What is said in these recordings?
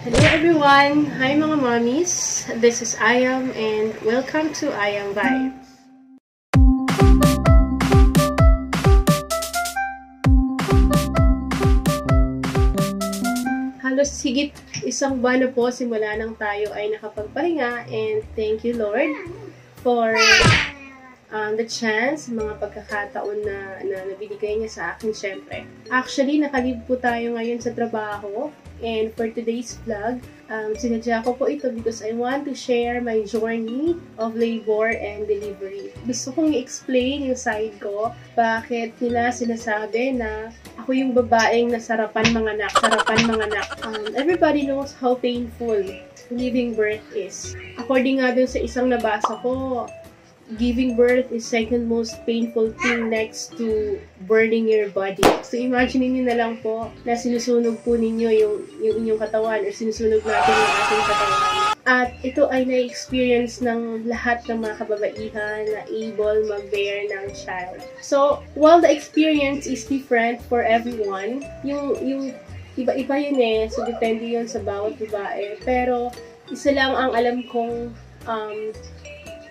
Hello everyone! Hi mga mommies! This is Ayam and welcome to Ayam Vibes. Halos higit isang buwan na po simula nang tayo ay nakapagpahinga and thank you Lord for the chance, mga pagkakataon na nabibigay niya sa akin syempre. Actually, nakalib po tayo ngayon sa trabaho and for today's vlog, sinadya ko po ito because I want to share my journey of labor and delivery. Gusto kong i-explain yung side ko, bakit nila sinasabi na ako yung babaeng nasarapan manganak. Everybody knows how painful giving birth is. According nga dun sa isang nabasa ko, giving birth is second most painful thing next to burning your body. So, imagine niyo na lang po na sinusunog po ninyo yung inyong katawan or sinusunog natin yung ating katawan. At ito ay na-experience ng lahat ng mga kababaihan na able mag-bear ng child. So, while the experience is different for everyone, yung iba-iba yun eh. So, depende yun sa bawat babae. Pero, isa lang ang alam kong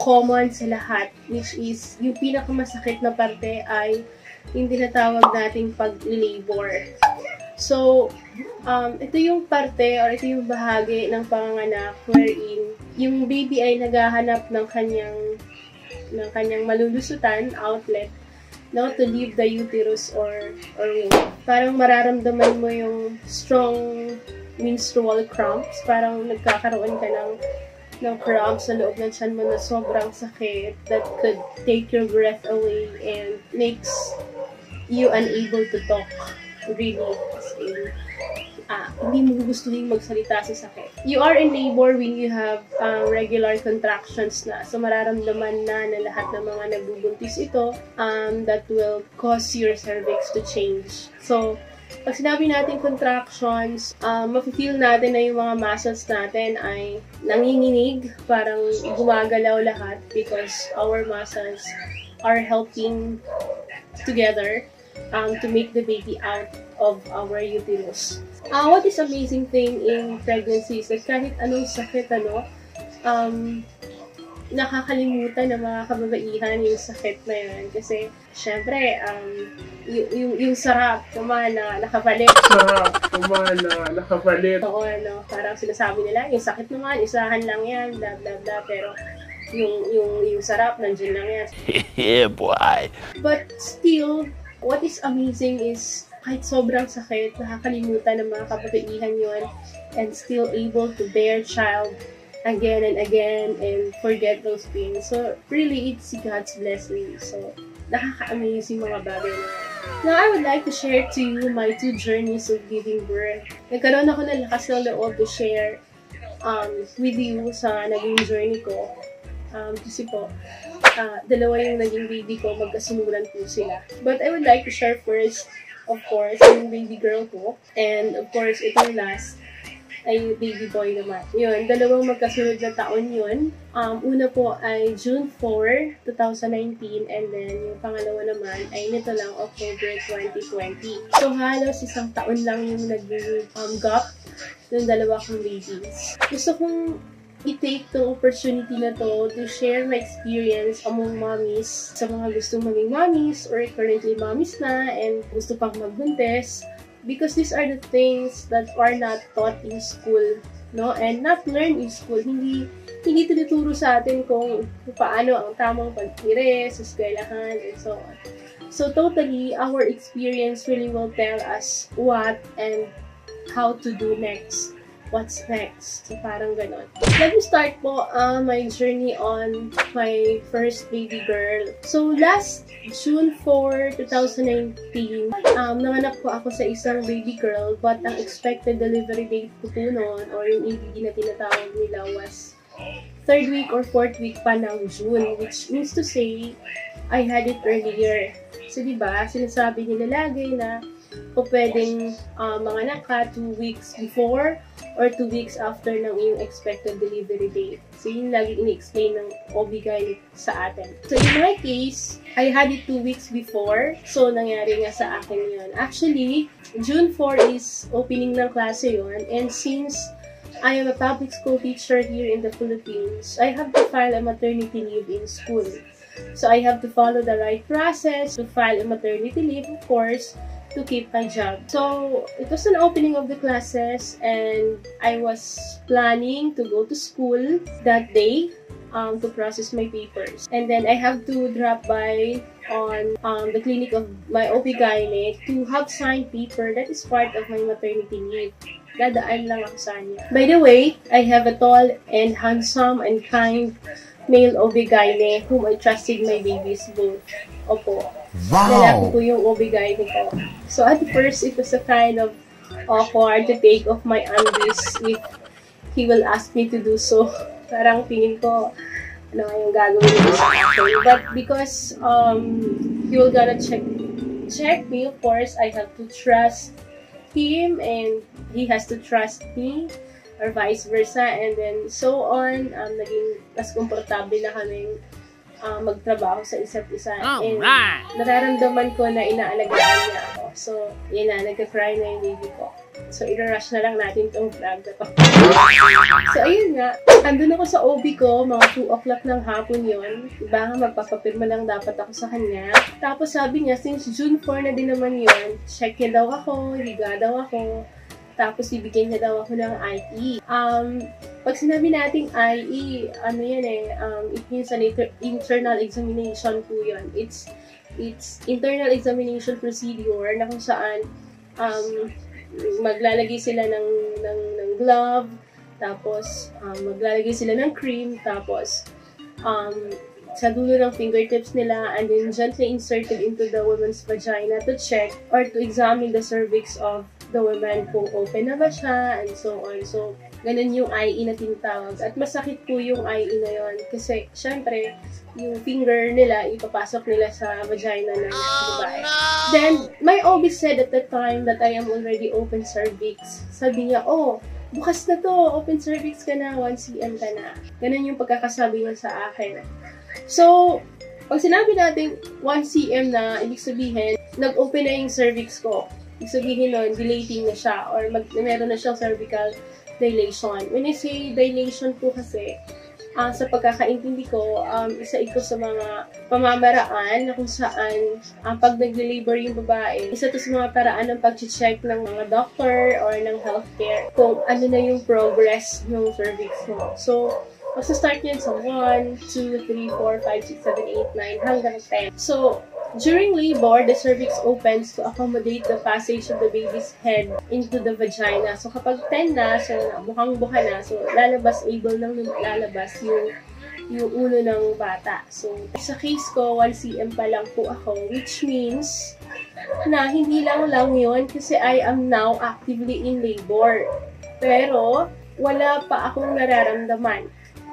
common sa lahat, which is yung pinakamasakit na parte ay yung tinatawag nating pag-labor. So, ito yung parte or ito yung bahagi ng panganganak wherein yung baby ay naghahanap ng kanyang malulusutan, outlet, no, to leave the uterus or womb. Parang mararamdaman mo yung strong menstrual cramps, parang nagkakaroon ka ng cramps sa loob ng tiyan mo na sobrang sakit that could take your breath away and makes you unable to talk. Really. Hindi mo gustuhin magsalita sa sakit. You are in labor when you have regular contractions na. So, mararamdaman na lahat ng mga nagbubuntis ito that will cause your cervix to change. So, pag sinabi natin contractions, mafe-feel natin na yung mga muscles natin ay nanginginig, parang gumagalaw lahat because our muscles are helping together to make the baby out of our uterus. What is amazing thing in pregnancy is that kahit anong sakit, nakakalimutan ng mga kababaihan yung sakit na yan. Kasi, syempre, yung sarap, kumana, nakapalit. Oo, parang sinasabi nila, yung sakit naman, isahan lang yan, blah, blah, blah. Pero, yung sarap, nandiyan lang yan. Yeah, boy! But still, what is amazing is, kahit sobrang sakit, nakakalimutan ng mga kababaihan yun, and still able to bear child again and again and forget those pains. So, really, it's God's blessing. So, nakaka-amazing mga bagay na. Now, I would like to share to you my 2 journeys of giving birth. Nagkaroon ako ng lakas ng loob to share with you sa naging journey ko. Kasi po, dalawa yung naging baby ko, magkasumulan po sila. But I would like to share first, of course, yung baby girl ko. And, of course, itong last, ay baby boy naman. Yun, dalawang magkasunod na taon yun. Una po ay June 4, 2019, and then yung pangalawa naman ay nito lang, October 2020. So, halos isang taon lang yung naging gap ng dalawa kong babies. Gusto kong i-take tong opportunity na to share my experience among mommies, sa mga gustong maging mommies or currently mommies na and gusto pang magbuntis. Because these are the things that are not taught in school, no? And not learned in school. Hindi tinuturo sa atin kung paano ang tamang pag-ire sa eskwelahan and so on. So totally, our experience really will tell us what and how to do next. What's next? So parang ganon. Let me start po my journey on my first baby girl. So last June 4, 2019, nanganak po ako sa isang baby girl, but ang expected delivery date ko po noon, or yung EDD na tinatawag nila, was 3rd week or 4th week pa ng June, which means to say, I had it earlier. So diba, sinasabi nila lagi na o pwedeng manganak ka 2 weeks before or 2 weeks after ng iyong expected delivery date. So, yun lagi ini-explain ng OB-GYN sa atin. So, in my case, I had it 2 weeks before. So, nangyari nga sa akin yun. Actually, June 4 is opening ng klase yun. And since I am a public school teacher here in the Philippines. I have to file a maternity leave in school. So I have to follow the right process to file a maternity leave, of course, to keep my job. So it was an opening of the classes and I was planning to go to school that day to process my papers. And then I have to drop by on the clinic of my OB-GYN to have signed paper that is part of my maternity leave. Dadaan lang ako sa kanya. By the way, I have a tall and handsome and kind male OB-GYN whom I trusted my babies both. Opo. Wow! Lalaki po yung OB-GYN ko. So at first, it was a kind of awkward to take off my undies if he will ask me to do so. Parang tingin ko, ano yung gagawin ko sa akin. But because he will gonna check me, of course, I have to trust him and he has to trust me or vice versa, and then so on. Naging mas komportable na kaming magtrabaho sa isa't isa. And nararamdaman ko na inaalagaan niya ako. So, yun na, nagka-cry na yung baby ko. So, i-rush na lang natin itong vlog na to. So, ayun nga. Andun ako sa OB ko, mga 2 o'clock ng hapon yun. Baka magpapapirma lang dapat ako sa kanya. Tapos sabi niya, since June 4 na din naman yun, check niya daw ako, higa daw ako. Tapos, bibigyan niya daw ako ng IE. Pag sinabi nating IE, ano yan it means an internal examination po yun. It's internal examination procedure na kung saan maglalagay sila ng glove, tapos maglalagay sila ng cream, tapos sa dulo ng fingertips nila, and then gently inserted into the woman's vagina to check or to examine the cervix of the woman kung open na ba siya, and so on. So, ganun yung IE na tinatawag. At masakit po yung IE na yun kasi, syempre, yung finger nila, ipapasok nila sa vagina ng babae. Then, my OB said at the time that I am already open cervix. Sabi niya, oh, bukas na to, open cervix ka na, 1 cm ka na. Ganun yung pagkakasabi niya sa akin. So, pag sinabi natin 1 cm na, ibig sabihin, nag-open na yung cervix ko. Ibig sabihin nun, dilating na siya or meron na siyang cervical dilation. When I say dilation po kasi, sa pagkakaintindi ko, isa ito sa mga pamamaraan na kung saan pag nag-labor yung babae, isa ito sa mga paraan ng pag-check ng mga doctor or ng healthcare kung ano na yung progress ng cervix mo. So, magsa-start yan sa 1, 2, 3, 4, 5, 6, 7, 8, 9, hanggang 10. So, during labor, the cervix opens to accommodate the passage of the baby's head into the vagina. So, kapag 10 na, so buhang-buha na, so able nang lalabas yung ulo ng bata. So, sa case ko, 1 cm pa lang po ako, which means na hindi lang yun kasi I am now actively in labor. Pero, wala pa akong nararamdaman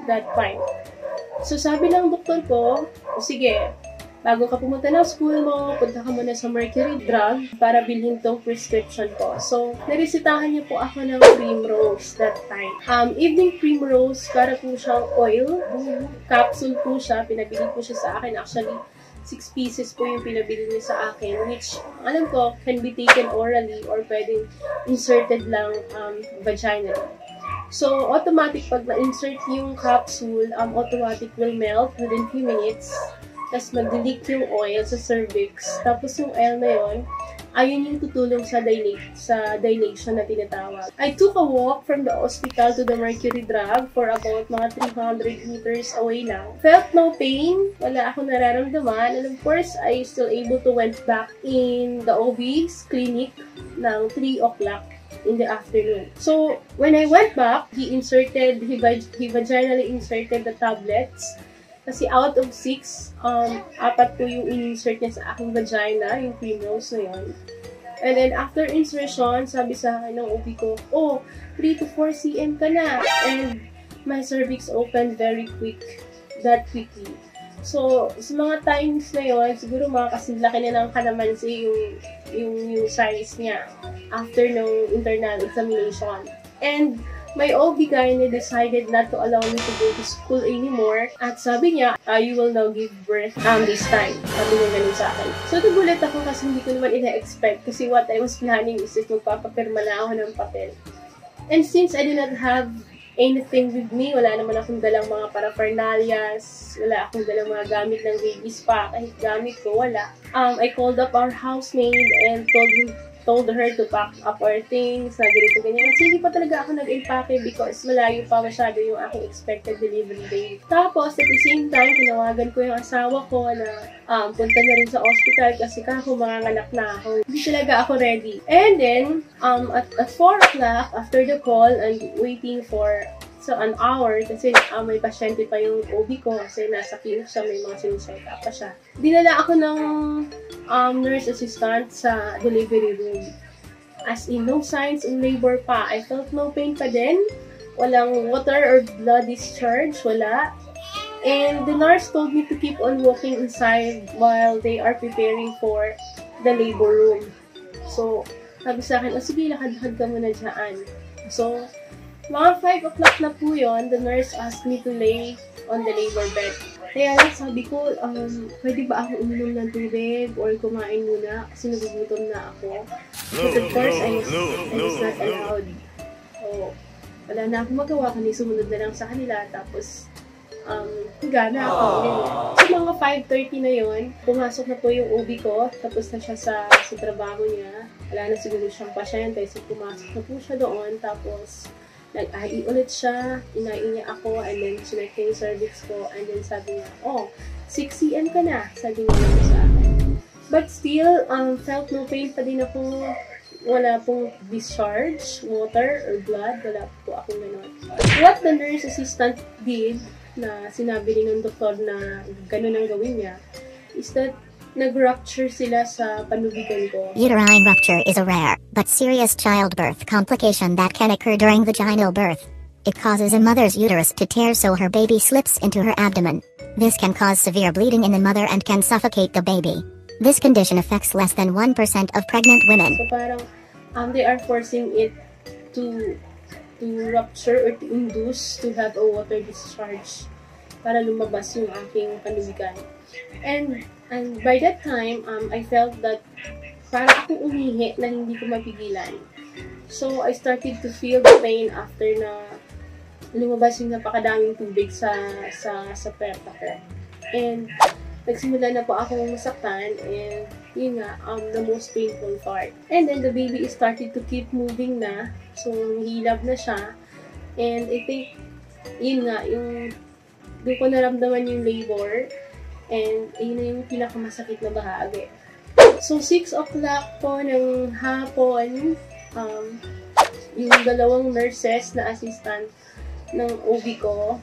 that time. So, sabi ng doktor ko, sige, bago ka pumunta ng school mo, punta ka muna sa Mercury Drug para bilhin tong prescription ko. So, naresitahan niya po ako ng Primrose that time. Evening Primrose, para po siyang oil. Capsule po siya. Pinabili po siya sa akin. Actually, 6 pieces po yung pinabili niya sa akin, which, alam ko, can be taken orally or pwedeng inserted lang vaginally. So, automatic pag na-insert yung capsule, automatic will melt within few minutes. Tapos mag-leak yung oil sa cervix. Tapos yung oil na yun, ayun yung tutulong sa dilation na tinatawag. I took a walk from the hospital to the Mercury Drug for about mga 300 meters away lang. Felt no pain. Wala akong nararamdaman. And of course, I still able to went back in the OB's clinic ng 3 o'clock in the afternoon. So, when I went back, he vaginally inserted the tablets. Kasi out of 6, 4 po yung in-insert niya sa aking vagina, yung Primrose na yun. And then, after insertion, sabi sa akin ng OB ko, oh, 3 to 4 cm ka na. And my cervix opened very quickly. So, sa mga times na yun, siguro mga kasinlaki na ng kalamansi yung size niya after nung internal examination. And my OB-GYN decided not to allow me to go to school anymore. At sabi niya, you will now give birth this time. Sabi niya ganun sa akin. So, nagulat ako kasi hindi ko naman ina-expect. Kasi what I was planning is magpapapirma na ako ng papel. And since I do not have anything with me, wala naman akong dalang mga paraphernalias, wala akong dalang mga gamit ng baby spa, kahit gamit ko, wala. I called up our housemaid and told her to pack up our things, na ganito, ganyan. Kasi hindi pa talaga ako nag-impake because malayo pa masyado yung aking expected delivery date. Tapos, at the same time, tinawagan ko yung asawa ko na punta na rin sa hospital kasi kako manganganak na ako. Hindi talaga ako ready. And then, at 4 o'clock, after the call, and waiting for an hour kasi may pasyente pa yung OB ko kasi nasa clinic siya, may mga sinuset up pa siya. Dinala ako ng nurse assistant sa delivery room. As in, no signs of labor pa. I felt no pain pa din. Walang water or blood discharge. Wala. And the nurse told me to keep on walking inside while they are preparing for the labor room. So, sabi sa akin, sige, lakad-lakad ka muna dyan. So, mga 5 o'clock na po yun, the nurse asked me to lay on the labor bed. Kaya lang sabi ko, pwede ba ako uminom ng tubig or kumain muna kasi nagugutom na ako. But of course, I was not allowed. So, wala na akong magawa, kundi sumunod na lang sa kanila. Tapos, higa na ako. So, mga 5:30 na yun, pumasok na po yung OB ko. Tapos na siya sa trabaho niya. Wala na siguro siyang pasyente. So, pumasok na po siya doon. Tapos, nag-ai ulit siya, inain niya ako, and then sinek yung cervix ko, and then sabi niya, 6 cm ka na, sabi niya sa akin. But still, felt no pain pa din ako, wala pong discharge, water, or blood, wala po akong gano'n. What the nurse assistant did, na sinabi rin ng doktor na gano'n ang gawin niya, is that nag-rupture sila sa panubigan ko. Uterine rupture is a rare, but serious childbirth complication that can occur during vaginal birth. It causes a mother's uterus to tear so her baby slips into her abdomen. This can cause severe bleeding in the mother and can suffocate the baby. This condition affects less than 1% of pregnant women. So parang they are forcing it to rupture or to induce to have a water discharge para lumabas yung aking panubigan. And by that time, I felt that parang akong umihi na hindi ko mapigilan. So, I started to feel the pain after na lumabas yung napakadaming tubig sa puwerta ko. And nagsimula na po akong masaktan and yun nga, the most painful part. And then the baby started to keep moving na. So, hilab na siya. And I think, yun nga, doon ko naramdaman yung labor. And yun na yung pinakamasakit na bahagi. So, 6 o'clock po ng hapon, yung dalawang nurses na assistant ng OB ko,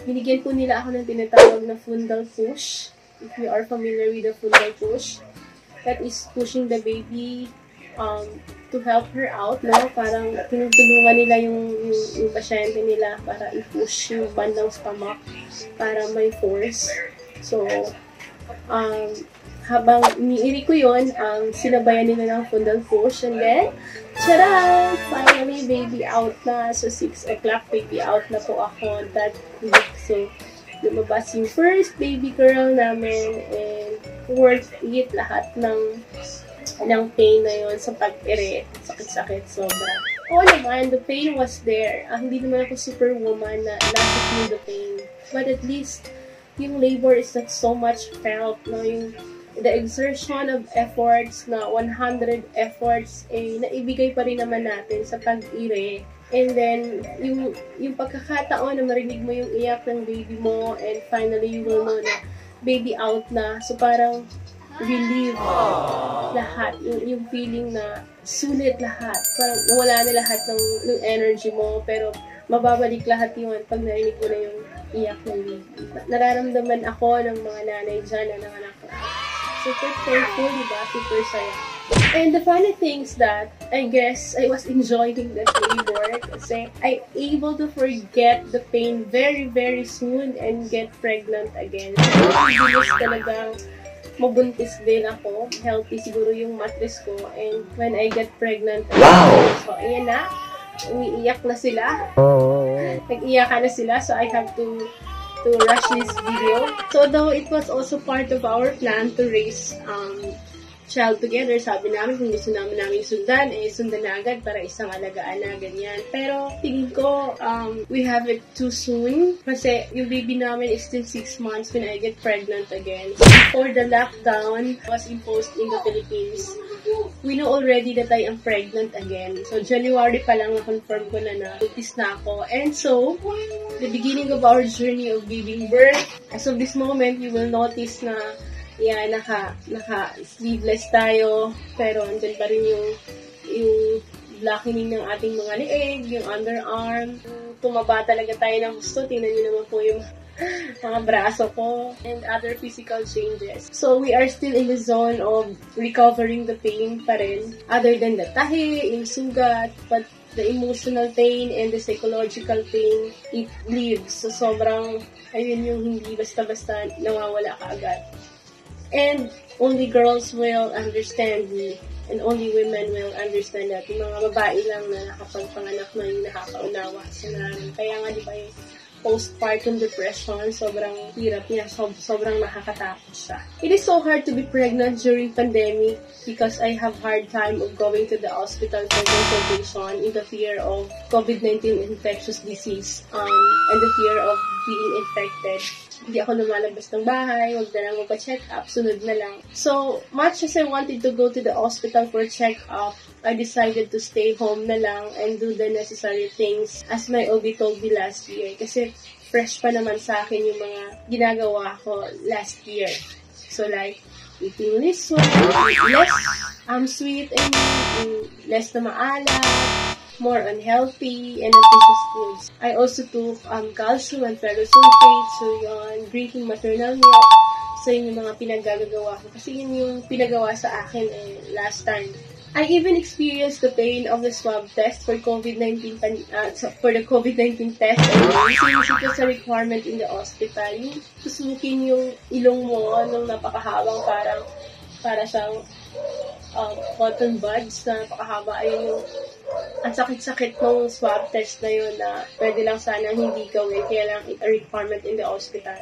binigyan po nila ako ng tinatawag na fundal push. If you are familiar with the fundal push, that is pushing the baby to help her out, no? Parang tinutulungan nila yung pasyente nila para i-push yung bandang stomach para may force. So, habang iniiri ko yun, sinabayan nila ng fundal push, and then, tara! Finally, baby out na. So, 6 o'clock, baby out na po ako that week. So, lumabas yung first baby girl namin, and worth it lahat ng pain na yun sa pag-ire. Sakit-sakit, sobra. Oo naman, the pain was there. Hindi naman ako superwoman na lahat of the pain. But at least, yung labor is not so much felt, no? Yung the exertion of efforts na 100 efforts, naibigay pa rin naman natin sa pag-ire. And then, yung pagkakataon na marinig mo yung iyak ng baby mo, and finally you will know na baby out na. So parang relieve lahat. Yung feeling na sulit lahat. Parang nawala na lahat ng energy mo, pero mababalik lahat yun pag narinig mo na yung iyak ng baby. Nararamdaman ako ng mga nanay dyan na nanganak na. Super thankful, diba? Super saya. And the funny thing is that, I guess, I was enjoying that labor kasi I able to forget the pain very, very soon and get pregnant again. So, bilis talagang mabuntis din ako. Healthy siguro yung mattress ko. And when I get pregnant, so, ayan na. Umiiyak na sila. Nag-iyakan na sila. So, I have to rush this video. So, though it was also part of our plan to raise child together. Sabi namin kung gusto namin sundan, sundan na agad para isang alagaan na ganyan. Pero tingin ko, we have it too soon kasi yung baby namin is still 6 months when I get pregnant again. So, before the lockdown was imposed in the Philippines, we know already that I am pregnant again. So, January pa lang na-confirm ko na buntis na ako. And so, the beginning of our journey of giving birth, as of this moment, you will notice na naka-sleeveless tayo, pero andyan pa rin yung blackening ng ating mga leeg, yung underarm. Tumaba talaga tayo ng gusto. Tingnan nyo naman po yung mga braso ko and other physical changes. So, we are still in the zone of recovering the pain pa rin. Other than the tahi, yung sugat, but the emotional pain and the psychological pain, it leaves. So, sobrang, ayun yung hindi basta-basta nawawala ka agad. And only girls will understand me. And only women will understand that. Yung mga babae lang na nakapagpanganak na yung nakakaunawa sa namin. Kaya nga, di ba, yung postpartum depression, sobrang hirap niya, sobrang nakakatakot siya. It is so hard to be pregnant during pandemic because I have hard time of going to the hospital for consultation in the fear of COVID-19 infectious disease and the fear of being infected. Hindi ako lumalabas ng bahay, wag na lang magpa-check up, sunod na lang. So, much as I wanted to go to the hospital for check up, I decided to stay home na lang and do the necessary things as my OB told me last year. Kasi fresh pa naman sa akin yung mga ginagawa ko last year. So, like, eating less sweet, less na maalat, more unhealthy, and nutritious foods. I also took calcium and ferrous sulfate, so yun, drinking maternal milk. So yun yung mga pinagagawa ko. Kasi yun yung pinagawa sa akin last time. I even experienced the pain of the swab test for COVID-19 for the COVID-19 test. Since it was a requirement in the hospital, yung susukin yung ilong mo nung napakahabang para siyang cotton buds na napakahaba. Ayun yung ang sakit-sakit ng swab test na yun na pwede lang sana hindi gawin, kaya lang a requirement in the hospital.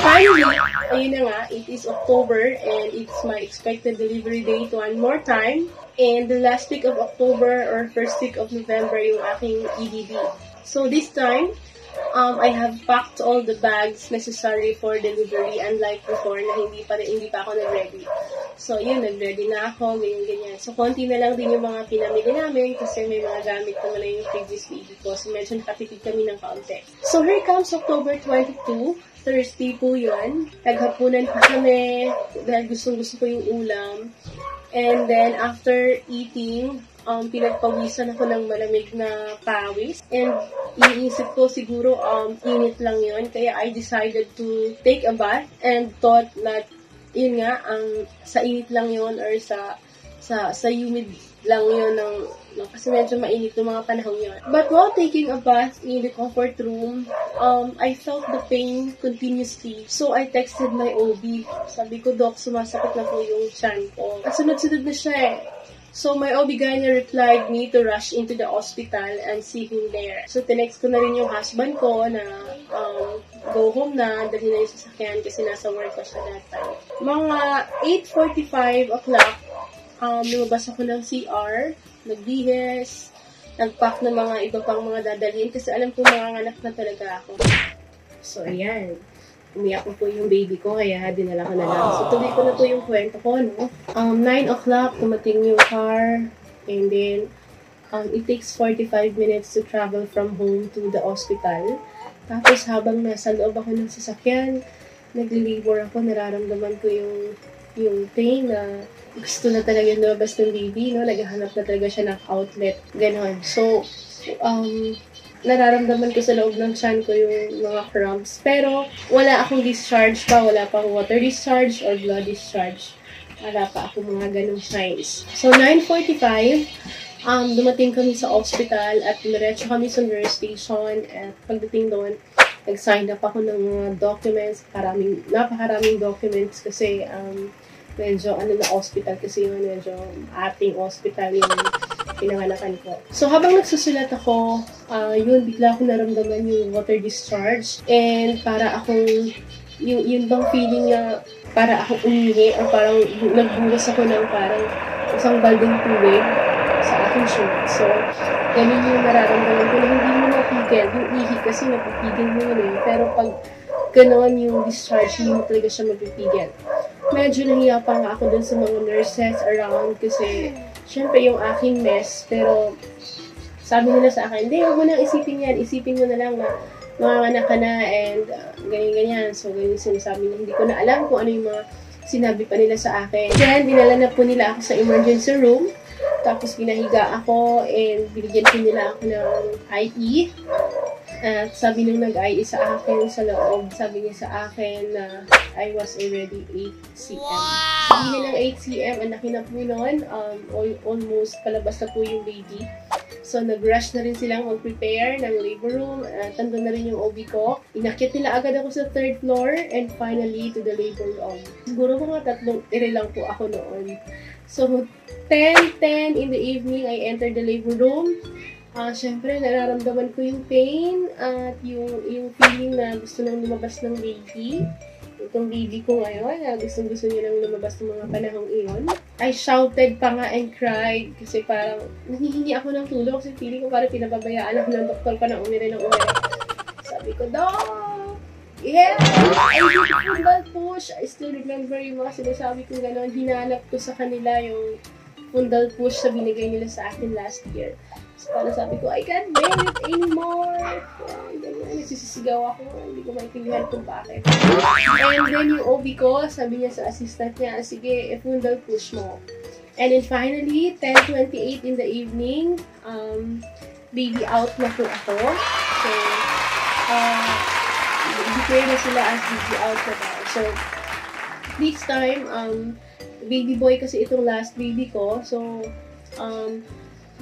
Finally, ayun na nga, it is October and it's my expected delivery date one more time. And the last week of October or first week of November yung aking EDD. So this time, I have packed all the bags necessary for delivery, unlike before na hindi pa ako nag-ready. So, yun, nag-ready na ako, ganyan. So, konti na lang din yung mga pinamili namin kasi may mga gamit naman na yung previous baby ko. So, medyo nakatipid kami ng kaunti. So, here comes October 22. Thursday po yun. Naghapunan pa kami dahil gustong-gusto ko yung ulam. And then, after eating, pinagpawisan ako ng malamig na pawis. And iniisip ko siguro init lang yun. Kaya I decided to take a bath and thought that yun nga, sa init lang yun or sa humid lang yun kasi medyo mainit ng mga panahon yun. But while taking a bath in the comfort room, I felt the pain continuously. So I texted my OB. Sabi ko, Doc, sumasakit na po yung tiyan ko. At sunod-sunod na siya eh. So, my OB-GYN replied me to rush into the hospital and see him there. So, tinext ko na rin yung husband ko na go home na, dali na yung sasakyan kasi nasa work pa siya that time. Mga 8:45 o'clock, lumabas ako ng CR, nagbihis, nagpack ng mga iba pang mga dadalhin kasi alam ko manganganak na talaga ako. So, ayan. Umiyak ko po yung baby ko, kaya dinala ko na lang. So, tuloy ko na po yung kwento ko, no? 9 o'clock, tumating yung car, and then, it takes 45 minutes to travel from home to the hospital. Tapos, habang nasa loob ako ng sasakyan, nagli-labor ako, nararamdaman ko yung pain na gusto na talaga lumabas ng baby, no? Naghahanap na talaga siya ng outlet, ganon. So, nararamdaman ko sa loob ng tiyan ko yung mga cramps. Pero, wala akong discharge pa. Wala pang water discharge or blood discharge. Wala pa ako mga ganong signs. So, 9:45, dumating kami sa hospital at diretso kami sa nurse station. At pagdating doon, nag-sign up ako ng mga documents. Napakaraming documents kasi medyo na hospital kasi yung medyo ating hospital yung pinangalakan ko. So, habang nagsusulat ako, bigla ko naramdaman yung water discharge. And para akong, yun bang feeling na para ako umihi or parang nagbugas ako ng parang isang balding tubig sa aking shirt. So, ganun yung nararamdaman ko na hindi mo napigil. Yung ihi kasi napipigil mo yun eh. Pero pag gano'n yung discharge, hindi mo talaga siya mapipigil. Medyo nahiya pa nga ako dun sa mga nurses around kasi syempre yung aking mess. Pero sabi nila sa akin, hindi, huwag mo nang isipin yan. Isipin mo na lang na manganak ka na and ganyan-ganyan. So, ganyan sinasabi na hindi ko na alam kung ano yung mga sinabi pa nila sa akin. Then, dinala na po nila ako sa emergency room. Tapos, ginahiga ako and binigyan po nila ako ng IE. At sabi nung nag-IE sa akin sa loob, sabi niya sa akin na I was already 8 cm. Sabi niya ng 8 cm, ang laki na po nun. Almost palabas na po yung baby. So, nag-rush na rin silang mag-prepare ng labor room. Tando na rin yung OB ko. Inakit nila agad ako sa 3rd floor and finally to the labor room. Siguro mga 3 ere lang po ako noon. So, 10 in the evening, I entered the labor room. Siyempre, nararamdaman ko yung pain at yung feeling na gusto nang lumabas ng baby. Itong baby ko ngayon, gustong-gusto niya nang lumabas ng mga panahong iyon. I shouted pa nga and cried kasi parang nanghihingi ako ng tulong kasi feeling ko parang pinababayaan ako ng doktor pa na umire ng umire. Sabi ko, Doc! Yeah! I did the fundal push! I still remember yung mga sinasabi ko gano'n. Hinanap ko sa kanila yung fundal push na binigay nila sa akin last year. So, parang sabi ko, I can't bear it anymore. Nagsisisigaw ako. Hindi ko maintindihan kung bakit. And then yung OB ko, sabi niya sa assistant niya, sige, fundal push mo. And then finally, 10:28 in the evening, baby out na po ako. So, declare na sila as baby out na daw. So, this time, baby boy kasi itong last baby ko. So,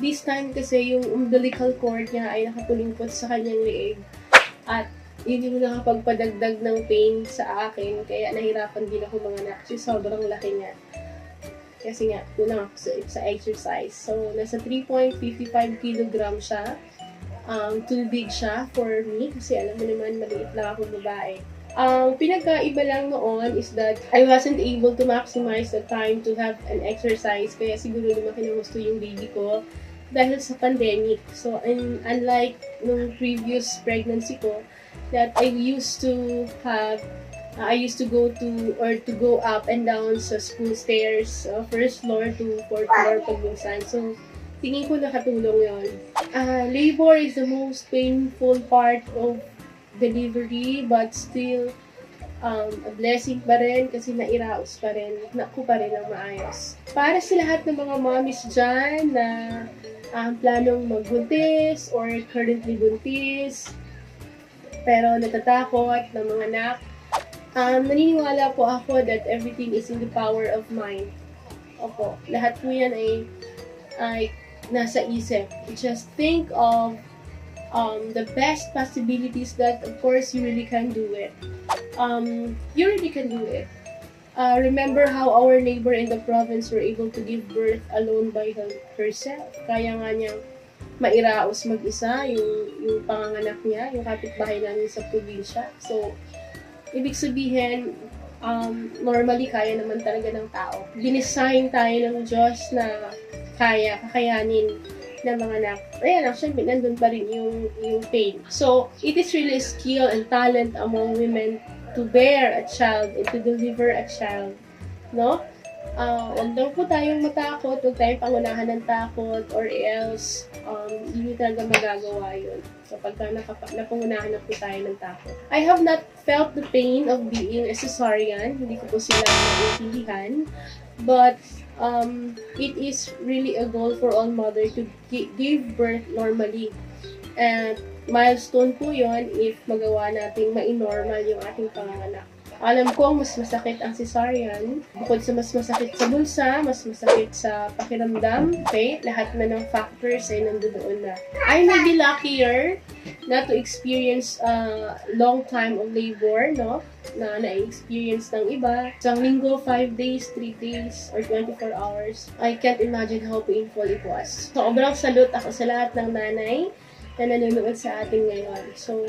this time kasi yung umbilical cord niya ay nakapulingkot sa kanyang leeg. At yun yung nakapagpadagdag ng pain sa akin. Kaya nahirapan din ako manganak kasi sobrang laki niya. Kasi nga, kulang ako sa exercise. So, nasa 3.55 kg siya. Too big siya for me kasi alam mo naman, maliit lang ako babae. Ang pinagkaiba lang noon is that I wasn't able to maximize the time to have an exercise. Kaya siguro lumaki ng gusto yung baby ko dahil sa pandemic. So, unlike nung previous pregnancy ko, that I used to go up and down sa school stairs, first floor to 4th floor pagminsan. So, tingin ko nakatulong yun. Labor is the most painful part of delivery, but still, a blessing pa rin kasi nairaos pa rin, naku pa rin ang maayos. Para sa lahat ng mga mommies dyan na planong magbuntis or currently buntis, pero natatakot na mga anak, naniniwala po ako that everything is in the power of mind. Opo, lahat po yan ay nasa isip. Just think of the best possibilities that, of course, you really can do it. You really can do it. Remember how our neighbor in the province were able to give birth alone by herself. Kaya nga niyang mairaos mag-isa yung panganganak niya, yung kapitbahay namin sa probinsya. So, ibig sabihin, normally kaya naman talaga ng tao. Dinesign tayo ng Diyos na kakayanin ng mga anak. Ayan, actually, nandun pa rin yung pain. So, it is really a skill and talent among women to bear a child and to deliver a child. No? Huwag daw po tayong matakot, huwag tayong pangunahan ng takot, or else, hindi talaga magagawa yun. So, pagka napangunahan na po tayo ng takot. I have not felt the pain of being a cesarean. Hindi ko po sila naiintindihan. But, it is really a goal for all mothers to give birth normally. And milestone po yon if magawa nating ma-normal yung ating panganganak. Alam ko, mas masakit ang cesarean. Bukod sa mas masakit sa bulsa, mas masakit sa pakiramdam. Okay? Lahat na ng factors ay nandoon na. I may be luckier not to experience a long time of labor, no? Na na-experience ng iba. Isang linggo, 5 days, 3 days, or 24 hours. I can't imagine how painful it was. Sobrang salute ako sa lahat ng nanay na nanonood sa atin ngayon. So,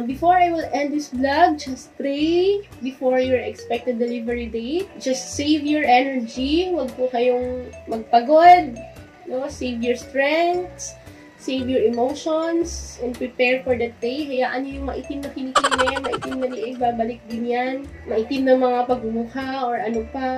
Before I will end this vlog, just pray before your expected delivery date. Just save your energy. Huwag po kayong magpagod. No? Save your strengths. Save your emotions. And prepare for that day. Hayaan niyo yung maitim na kinikili, maitim na liig, babalik din yan. Maitim na mga pagmumukha or ano pa.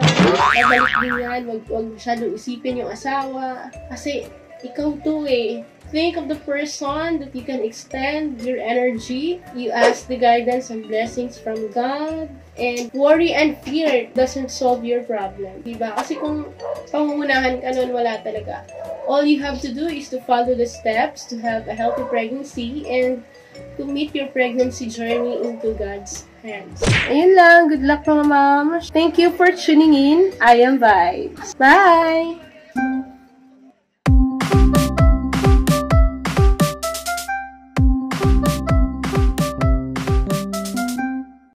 Babalik din yan. Huwag masyadong isipin yung asawa. Kasi ikaw to eh. Think of the person that you can extend your energy. You ask the guidance and blessings from God. And worry and fear doesn't solve your problem. Diba? Kasi kung pangungunahan ka nun, wala talaga. All you have to do is to follow the steps to have a healthy pregnancy and to meet your pregnancy journey into God's hands. Ayun lang. Good luck mga ma'am. Thank you for tuning in. I am Vibes. Bye!